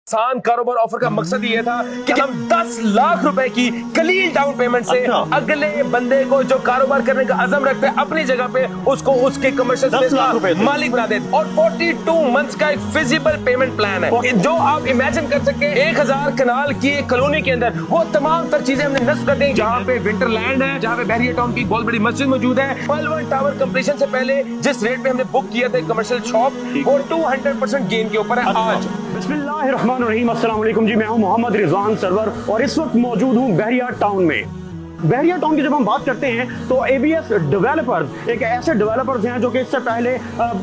आसान कारोबार ऑफर का मकसद ये था कि हम 10 लाख रुपए की कलील डाउन पेमेंट से अगले बंदे को जो कारोबार करने का अज़म रखते हैं अपनी जगह पे उसको उसके कमर्शियल स्पेस का मालिक बना दे। और 42 मंथ्स का एक फिजिबल पेमेंट प्लान है जो आप इमेजिन कर सकते हैं। 1000 कनाल की एक कॉलोनी के अंदर वो तमाम तर चीजें हमने नस्ब कर दी, जहाँ पे विंटरलैंड है, जहाँ पे बहरिया टाउन की बहुत बड़ी मस्जिद मौजूद है। पर्ल वन टावर कंप्लीशन से पहले जिस रेट पे हमने बुक किया था कमर्शियल शॉप वो 200% गेन के ऊपर है। आज बिस्मिल्लाहिर्रहमानिर्रहीम, अस्सलाम वालेकुम जी, मैं हूं मोहम्मद रिजवान सरवर और इस वक्त मौजूद हूं बहरिया टाउन में। बहरिया टाउन की जब हम बात करते हैं तो एबीएस डेवलपर्स एक ऐसे डेवलपर्स हैं जो कि इससे पहले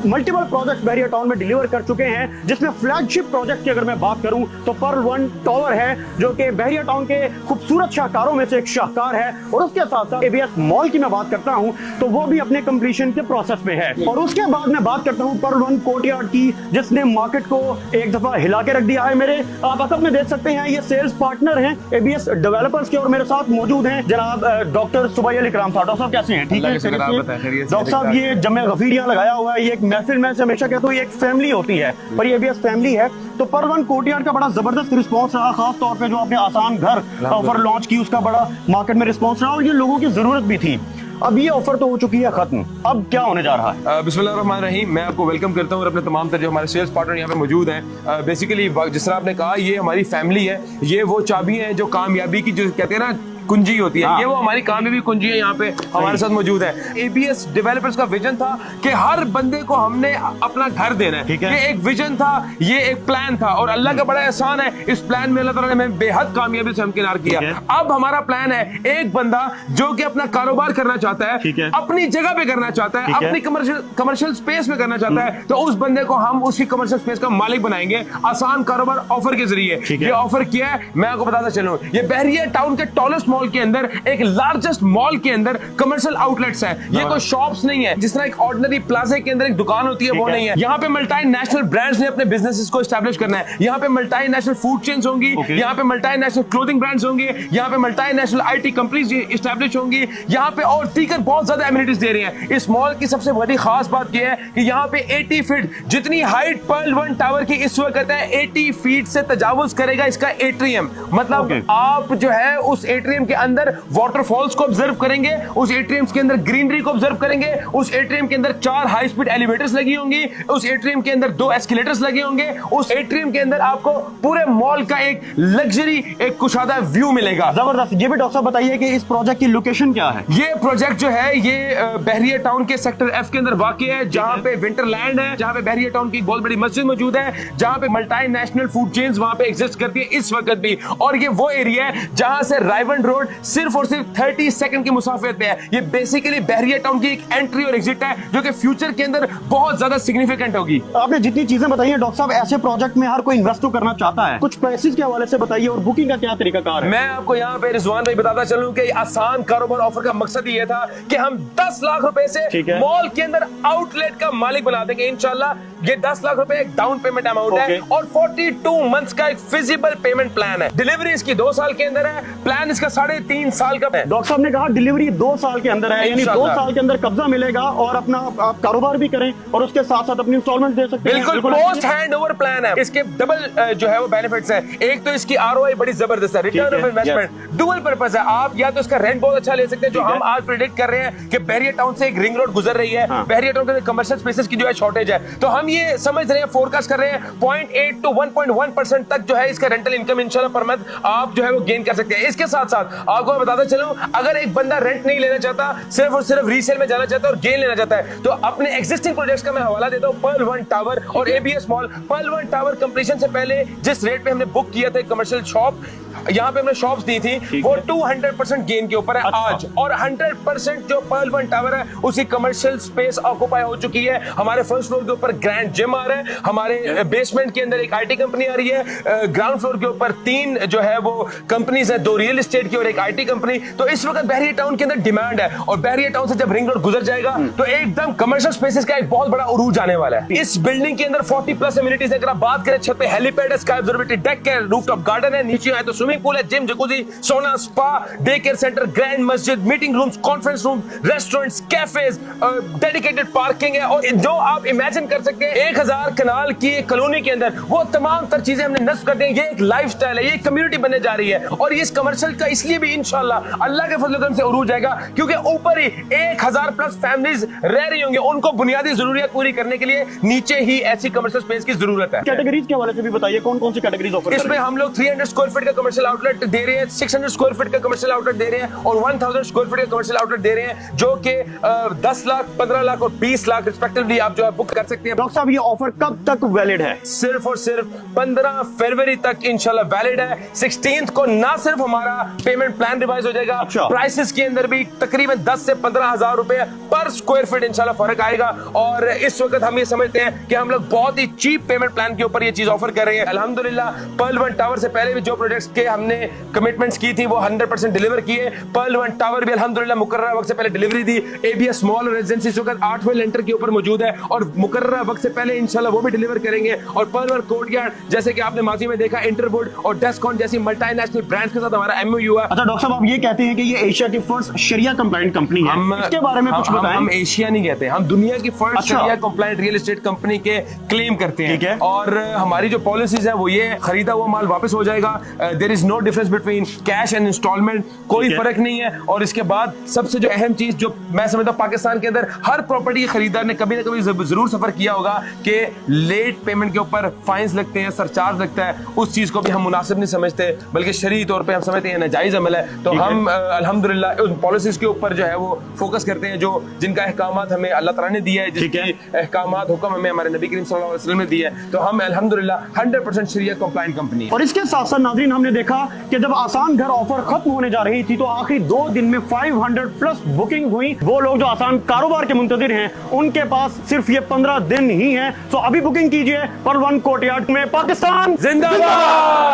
मल्टीपल प्रोजेक्ट्स बहरिया टाउन में डिलीवर कर चुके हैं, जिसमें फ्लैगशिप प्रोजेक्ट की अगर मैं बात करूं तो पर्ल वन टावर है जो कि बहरिया टाउन के खूबसूरत शाहकारों में से एक शाहकार है। और उसके साथ साथ एबीएस मॉल की मैं बात करता हूं तो वो भी अपने कंप्लीशन के प्रोसेस में है। और उसके बाद मैं बात करता हूं पर्ल वन कोर्टयार्ड की, जिसने मार्केट को एक दफा हिला के रख दिया है। मेरे आप असल में देख सकते हैं ये सेल्स पार्टनर हैं एबीएस डेवलपर्स के और मेरे साथ मौजूद हैं जनाब डॉक्टर सुबैह अली इकराम साहब। डॉक्टर साहब कैसे हैं? ठीक है डॉक्टर साहब, ये जमे गफीरियां लगाया हुआ है, ये एक महफिल में से हमेशा कहता हूँ ये एक फैमिली होती है, पर ये एबीएस फैमिली है। तो पर्ल वन कोर्टयार्ड का बड़ा जबरदस्त रिस्पांस रहा, खास तौर पे जो आपने आसान घर ऑफर लॉन्च की उसका बड़ा मार्केट में रिस्पांस रहा और ये लोगों की जरूरत भी थी। अब ये ऑफर तो हो चुकी है खत्म, अब क्या होने जा रहा है? बिस्मिल्लाहिर्रहमानिर्रहीम, मैं आपको वेलकम करता हूँ और अपने तमाम जो हमारे सेल्स पार्टनर यहाँ पे मौजूद हैं। बेसिकली जिस तरह आपने कहा ये हमारी फैमिली है, ये वो चाबियां हैं जो कामयाबी की जो कहते हैं ना कुंजी होती है, ये वो हमारी कामयाबी कुंजी है यहाँ पे हमारे साथ मौजूद है। एबीएस डेवलपर्स का विजन था कि हर बंदे को हमने अपना घर देना है। ये एक विजन था, ये एक प्लान था और अल्लाह का बड़ा एहसान है, इस प्लान में अल्लाह ताला ने हमें बेहद कामयाबी से हमकिनार किया। अब हमारा प्लान है एक बंदा जो कि अपना कारोबार करना चाहता है, अपनी जगह पे करना चाहता है, अपनी कमर्शियल स्पेस में करना चाहता है, तो उस बंदे को हम उसकी कमर्शियल स्पेस का मालिक बनाएंगे आसान कारोबार ऑफर के जरिए। ये ऑफर किया है, मैं आपको बताता चलूं, ये बहरिया टाउन के टॉलेस्ट मॉल के अंदर एक लार्जेस्ट मॉल के अंदर कमर्शियल आउटलेट्स हैं। ये कोई शॉप्स नहीं है जिस तरह एक ऑर्डिनरी प्लाजा के अंदर एक दुकान होती है, वो नहीं है। यहाँ पे मल्टी नेशनल ब्रांड्स ने अपने बिजनेसेस को एस्टैब्लिश करना है। यहाँ पे मल्टी नेशनल फूड चेन्स होंगी, यहाँ पे मल्टी नेशनल क्लोथिंग ब्रांड्स होंगे, यहाँ पे multi national IT companies establish होंगी, यहाँ पे और दीगर बहुत ज्यादा एमिनिटीज दे रहे हैं। इस मॉल की सबसे बड़ी खास बात यह है कि यहाँ पे 80 फीट जितनी हाइट पर्ल वन टावर की इस वक्त है 80 फीट से तजावुज करेगा इसका एट्रियम। मतलब आप जो है उस एट्रियम के अंदर वाटरफॉल्स को ऑब्जर्व करेंगे, उस एट्रियम के अंदर ग्रीनरी को ऑब्जर्व करेंगे, उस एट्रियम के अंदर 4 हाई स्पीड एलिवेटर्स लगी होंगी, उस एट्रियम के अंदर 2 एस्केलेटर्स लगे होंगे, उस एट्रियम के अंदर आपको पूरे मॉल का एक लग्जरी एक कुशादा व्यू मिलेगा। जबरदस्त। ये भी डॉक्टर साहब बताइए कि इस प्रोजेक्ट की लोकेशन क्या है? ये प्रोजेक्ट जो है ये बहरिया टाउन के सेक्टर एफ के अंदर वाक़ है, जहाँ पे विंटरलैंड है, जहाँ पे बहरिया टाउन की बहुत बड़ी मस्जिद मौजूद है, जहाँ पे मल्टी नेशनल फूड चेन्स वहाँ पे एग्जिस्ट करती है इस वक्त भी। और ये वो एरिया है जहाँ से रायवन रोड सिर्फ और सिर्फ 30 सेकंड की मुसाफियत पे है। ये बेसिकली बहरिया टाउन की एक एंट्री और एग्जिट है जो कि फ्यूचर के अंदर बहुत ज्यादा सिग्निफिकेंट होगी। आपने जितनी चीजें बताई हैं डॉक्टर साहब, ऐसे प्रोजेक्ट में हर कोई इन्वेस्ट करना चाहता है, कुछ प्राइसेस के हवाले से बताइए और बुकिंग का क्या तरीकाकार है? मैं आपको यहाँ पे रिजवान भाई बताता चलूं कि आसान कारोबार ऑफर का मकसद ये था कि हम 10 लाख रुपए से मॉल के अंदर आउटलेट का मालिक बना देंगे इंशाल्लाह। ये 10 लाख रुपए एक डाउन पेमेंट अमाउंट है और 42 मंथ्स का एक फिजिबल पेमेंट प्लान है। डिलीवरी इसकी 2 साल के अंदर है, प्लान इसका 3.5 साल का है। डॉक्टर साहब ने कहा डिलीवरी 2 साल के अंदर है, यानी 2 साल के अंदर कब्जा मिलेगा और अपना आप कारोबार भी करें और उसके साथ साथ अपनी इंस्टॉलमेंट दे सकते हैं। बिल्कुल पोस्ट हैंड ओवर प्लान है। इसके डबल जो है वो बेनिफिट्स है। एक तो इसकी आरओआई बड़ी जबरदस्त है, return of investment dual purpose है। आप या तो इसका रेंट बहुत अच्छा ले सकते हैं, जो हम आज प्रेडिक्ट कर रहे हैं कि बहरिया टाउन से एक रिंग रोड गुजर रही है, बहरिया टाउन के कमर्शियल स्पेसेस की जो है शॉर्टेज है, तो हम ये समझ रहे हैं, फोरकास्ट कर रहे हैं 0.8 to 1.1% तक जो है इसका रेंटल इनकम इंशाल्लाह पर मंथ आप जो है वो गेन कर सकते हैं। इसके साथ साथ आपको मैं बताता चलूं, अगर एक बंदा रेंट नहीं लेना चाहता, सिर्फ और सिर्फ रीसेल में जाना चाहता है और गेन लेना चाहता है, तो अपने एक्जिस्टिंग प्रोजेक्ट्स का मैं हवाला देता हूं पर्ल वन टावर और ABS mall. Perl one tower completion से पहले जिस रेट पे हमने बुक किया था कमर्शियल शॉप, यहाँ पे हमने शॉप्स दी थी, वो 200% गेन के ऊपर है आज। और 100% जो पर्ल वन टावर है उसकी कमर्शियल स्पेस ऑक्यूपाई हो चुकी है। हमारे फर्स्ट फ्लोर के ऊपर ग्रैंड जिम आ रहा है, हमारे बेसमेंट के अंदर एक आईटी कंपनी आ रही है, ग्राउंड फ्लोर के ऊपर 3 जो है वो कंपनीज है, 2 रियल एस्टेट की और एक आईटी कंपनी। तो इस वक्त बहरिया टाउन के अंदर डिमांड है और बहरिया टाउन से जब रिंग रोड गुजर जाएगा तो एकदम कमर्शियल स्पेसेस का एक बहुत बड़ा उरूज आने वाला है। इस बिल्डिंग के अंदर 40+ एमिनिटीज है। अगर आप बात करें, छत पे हेलीपैड है, स्काई ऑब्जर्वेटरी डेक है, रूफटॉप गार्डन है, नीचे आए तो स्विमिंग स्विमिंग पूल है, gym, jacuzzi, sauna, spa, day care centre, grand मस्जिद, meeting rooms, conference room, restaurants, cafes, dedicated parking है और जो आप इमेजिन कर सकते हैं 1000 कनाल की कॉलोनी के अंदर वो तमाम तर चीजें हमने नस्ब कर दी हैं। ये एक लाइफस्टाइल है, ये एक कम्युनिटी बनने जा रही है और इस कमर्शियल का इसलिए भी इंशाल्लाह अल्लाह के फजल करम से उरूज जाएगा क्योंकि ऊपर ही 1000 प्लस फैमिलीज रह रही होंगी, उनको बुनियादी जरूरियात पूरी करने के लिए नीचे ही ऐसी कमर्शियल स्पेस की जरूरत है। कैटेगरीज के हवाले से भी बताइए, कौन कौन सी कैटेगरीज ऑफर इसमें हम लोग 300 स्क्वायर फीट का कमर्शियल आउटलेट दे रहे हैं, 600 स्क्वायर फीट का कमर्शियल आउटलेट दे रहे हैं और 1000 स्क्वायर फीट का कमर्शियल आउटलेट दे रहे हैं जो कि 10 लाख, 15 लाख और 20 लाख रिस्पेक्टिवली आप जो है बुक कर सकते हैं। डॉक्टर साहब, ये ऑफर कब तक वैलिड है? सिर्फ और सिर्फ 15 फरवरी तक इंशाल्लाह वैलिड है। 16 को ना सिर्फ हमारा पेमेंट प्लान रिवाइज हो जाएगा, अच्छा। प्राइसेस के अंदर भी तकरीबन 10 से 15 हजार रुपए पर स्क्वायर फीट इंशाल्लाह फर्क आएगा और इस वक्त हम ये समझते हैं कि हम लोग बहुत ही चीप पेमेंट प्लान के ऊपर ये चीज ऑफर कर रहे हैं। अल्हम्दुलिल्लाह पर्ल वन टावर से पहले भी जो प्रोजेक्ट्स के हमने कमिटमेंट्स की थी वो 100% डिलीवर किए। पर्ल वन टावर भी अल्हम्दुलिल्लाह मुकर्रर वक्त से पहले डिलीवरी दी। एबीएस स्मॉल रेजिडेंसी इस वक्त 8वें लेंटर के ऊपर मौजूद है और मुकर्रर वक्त से पहले इंशाल्लाह वो भी डिलीवर करेंगे। और पर्ल वन कोर्टयार्ड जैसे कि आपने माजी में देखा, इंटरवुड और डेस्कॉन जैसी मल्टीनेशनल ब्रांड्स के साथ हमारा एमओयू है। अच्छा डॉक्टर साहब, आप ये कहते हैं कि ये एशिया की फर्स्ट शरिया कंप्लायंट कंपनी है, इसके बारे में कुछ बताएं। हम एशिया नहीं कहते, हम दुनिया की फर्स्ट अच्छा। शरिया कंप्लायंट रियल एस्टेट कंपनी के क्लेम करते हैं। ठीक है। और हमारी जो पॉलिसीज है वो ये, खरीदा हुआ माल वापस हो जाएगा, there is no difference between cash and installment, कोई ठीक है। फर्क नहीं है। और इसके बाद सबसे जो अहम चीज जो मैं समझता हूं, पाकिस्तान के अंदर हर प्रॉपर्टी के खरीदार ने कभी ना कभी जरूर सफर किया होगा कि लेट पेमेंट के ऊपर फाइन्स लगते हैं, सरचार्ज लगता है। उस चीज को भी हम मुनासिब नहीं समझते, बल्कि शरई तौर पे हम समझते हैं नाजायज अमल है। तो हम अल्हम्दुलिल्लाह उन पॉलिसीज के ऊपर जो है वो फोकस करते हैं जो जिनका अहकामात हमें अल्लाह ताला ने दिया है, जिनकी अहकामात हुक्म हमें हमारे नबी करीम सल्लल्लाहु अलैहि वसल्लम ने दिया है। तो हम अल्हम्दुलिल्लाह 100% शरिया कंप्लायंट कंपनी है। और इसके साथ साथ नाज़रीन, हमने देखा कि जब आसान घर ऑफर खत्म होने जा रही थी तो आखिरी 2 दिन में 500 प्लस बुकिंग हुई। वो लोग जो आसान कारोबार के मुंतजिर हैं उनके पास सिर्फ ये 15 दिन ही है। तो अभी बुकिंग कीजिए पर्ल वन कोर्टयार्ड में। पाकिस्तान जिंदाबाद।